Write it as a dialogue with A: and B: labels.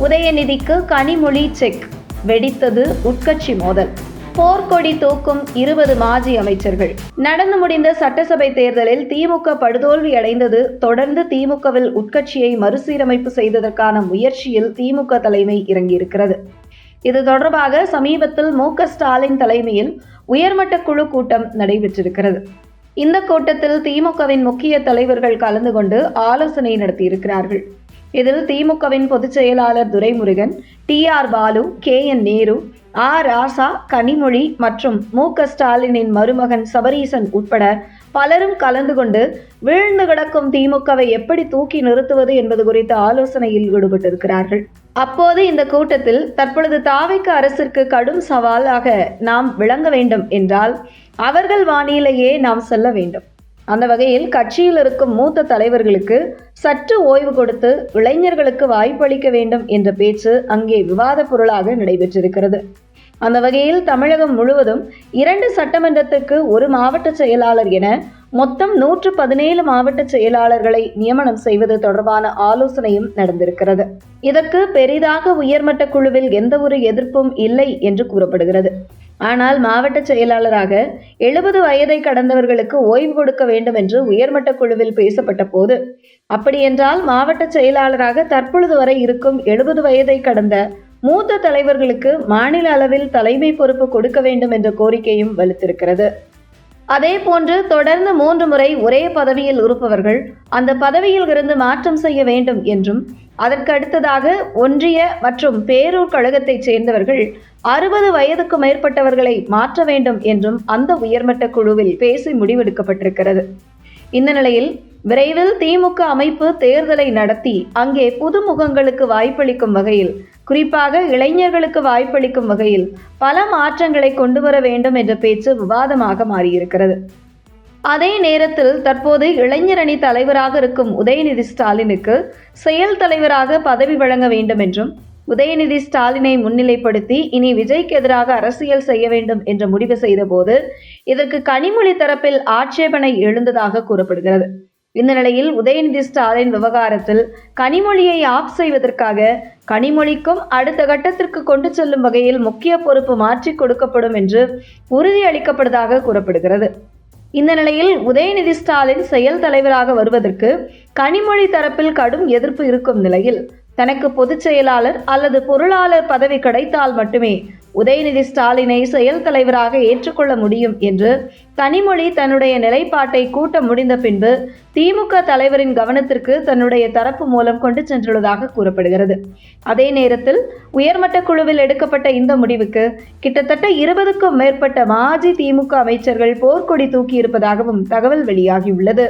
A: உதயநிதிக்கு கனிமொழி செக், வெடித்தது உட்கட்சி மோதல். போர்க்கொடி தூக்கும் 20 மாஜி அமைச்சர்கள். நடந்து முடிந்த சட்டசபை தேர்தலில் திமுக படுதோல்வி அடைந்தது தொடர்ந்து திமுகவில் உட்கட்சியை மறுசீரமைப்பு செய்ததற்கான முயற்சியில் திமுக தலைமை இறங்கியிருக்கிறது. இது தொடர்பாக சமீபத்தில் மு.க.ஸ்டாலின் தலைமையில் உயர்மட்ட குழு கூட்டம் நடைபெற்றிருக்கிறது. இந்த கூட்டத்தில் திமுகவின் முக்கிய தலைவர்கள் கலந்து கொண்டு ஆலோசனை நடத்தியிருக்கிறார்கள். இதில் திமுகவின் பொதுச் செயலாளர் துரைமுருகன், டி.ஆர். பாலு, கே.என். நேரு, ராசா, கனிமொழி மற்றும் மு.க.ஸ்டாலினின் மருமகன் சபரீசன் உட்பட பலரும் கலந்து கொண்டு வீழ்ந்து கிடக்கும் திமுகவை எப்படி தூக்கி நிறுத்துவது என்பது குறித்த ஆலோசனையில் ஈடுபட்டிருக்கிறார்கள். அப்போது இந்த கூட்டத்தில் தற்பொழுது தாவேக அரசிற்கு கடும் சவாலாக நாம் விளங்க வேண்டும் என்றால் அவர்கள் வானிலையே நாம் செல்ல வேண்டும். அந்த வகையில் கட்சியில் இருக்கும் மூத்த தலைவர்களுக்கு சற்று ஓய்வு கொடுத்து இளைஞர்களுக்கு வாய்ப்பளிக்க வேண்டும் என்ற பேச்சு அங்கே விவாத பொருளாக நடைபெற்றிருக்கிறது. அந்த வகையில் தமிழகம் முழுவதும் 2 சட்டமன்றத்துக்கு 1 மாவட்ட செயலாளர் என மொத்தம் 117 மாவட்ட செயலாளர்களை நியமனம் செய்வது தொடர்பான ஆலோசனையும் நடந்திருக்கிறது. இதற்கு பெரிதாக உயர்மட்ட குழுவில் எந்த ஒரு எதிர்ப்பும் இல்லை என்று கூறப்படுகிறது. ஆனால் மாவட்ட செயலாளராக 70 வயதை கடந்தவர்களுக்கு ஓய்வு கொடுக்க வேண்டும் என்று உயர்மட்ட குழுவில் பேசப்பட்ட போது, அப்படியென்றால் மாவட்ட செயலாளராக தற்பொழுது வரை இருக்கும் 70 வயதை கடந்த மூத்த தலைவர்களுக்கு மாநில அளவில் தலைமை பொறுப்பு கொடுக்க வேண்டும் என்ற கோரிக்கையும் வலுத்திருக்கிறது. அதேபோன்று தொடர்ந்து 3 முறை ஒரே பதவியில் இருப்பவர்கள் அந்த பதவியில் இருந்து மாற்றம் செய்ய வேண்டும் என்றும், அதற்கு அடுத்ததாக ஒன்றிய மற்றும் பேரூர் கழகத்தைச் சேர்ந்தவர்கள் 60 வயதுக்கு மேற்பட்டவர்களை மாற்ற வேண்டும் என்றும் அந்த உயர்மட்ட குழுவில் பேசி முடிவெடுக்கப்பட்டிருக்கிறது. இந்த நிலையில் விரைவில் திமுக அமைப்பு தேர்தலை நடத்தி அங்கே புது முகங்களுக்கு வாய்ப்பளிக்கும் வகையில், குறிப்பாக இளைஞர்களுக்கு வாய்ப்பளிக்கும் வகையில் பல மாற்றங்களை கொண்டு வர வேண்டும் என்ற பேச்சு விவாதமாக மாறியிருக்கிறது. அதே நேரத்தில் தற்போது இளைஞரணி தலைவராக இருக்கும் உதயநிதி ஸ்டாலினுக்கு செயல் தலைவராக பதவி வழங்க வேண்டும் என்றும், உதயநிதி ஸ்டாலினை முன்னிலைப்படுத்தி இனி விஜய்க்கு எதிராக அரசியல் செய்ய வேண்டும் என்று முடிவு செய்த போது இதற்கு கனிமொழி தரப்பில் ஆட்சேபனை எழுந்ததாக கூறப்படுகிறது. இந்த நிலையில் உதயநிதி ஸ்டாலின் விவகாரத்தில் கனிமொழியை ஆஃப் செய்வதற்காக கனிமொழிக்கும் அடுத்த கட்டத்திற்கு கொண்டு செல்லும் வகையில் முக்கிய பொறுப்பு மாற்றிக் கொடுக்கப்படும் என்று உறுதியளிக்கப்படுவதாக கூறப்படுகிறது. இந்த நிலையில் உதயநிதி ஸ்டாலின் செயல் தலைவராக வருவதற்கு கனிமொழி தரப்பில் கடும் எதிர்ப்பு இருக்கும் நிலையில் தனக்கு பொதுச் செயலாளர் அல்லது பொருளாளர் பதவி கிடைத்தால் மட்டுமே உதயநிதி ஸ்டாலினை செயல் தலைவராக ஏற்றுக்கொள்ள முடியும் என்று கனிமொழி தன்னுடைய நிலைப்பாட்டை கூட்ட முடிந்த பின்பு திமுக தலைவரின் கவனத்திற்கு தன்னுடைய தரப்பு மூலம் கொண்டு சென்றுள்ளதாக கூறப்படுகிறது. அதே நேரத்தில் உயர்மட்ட குழுவில் எடுக்கப்பட்ட இந்த முடிவுக்கு கிட்டத்தட்ட 20க்கும் மேற்பட்ட மாஜி திமுக அமைச்சர்கள் போர்க்கொடி தூக்கியிருப்பதாகவும் தகவல் வெளியாகியுள்ளது.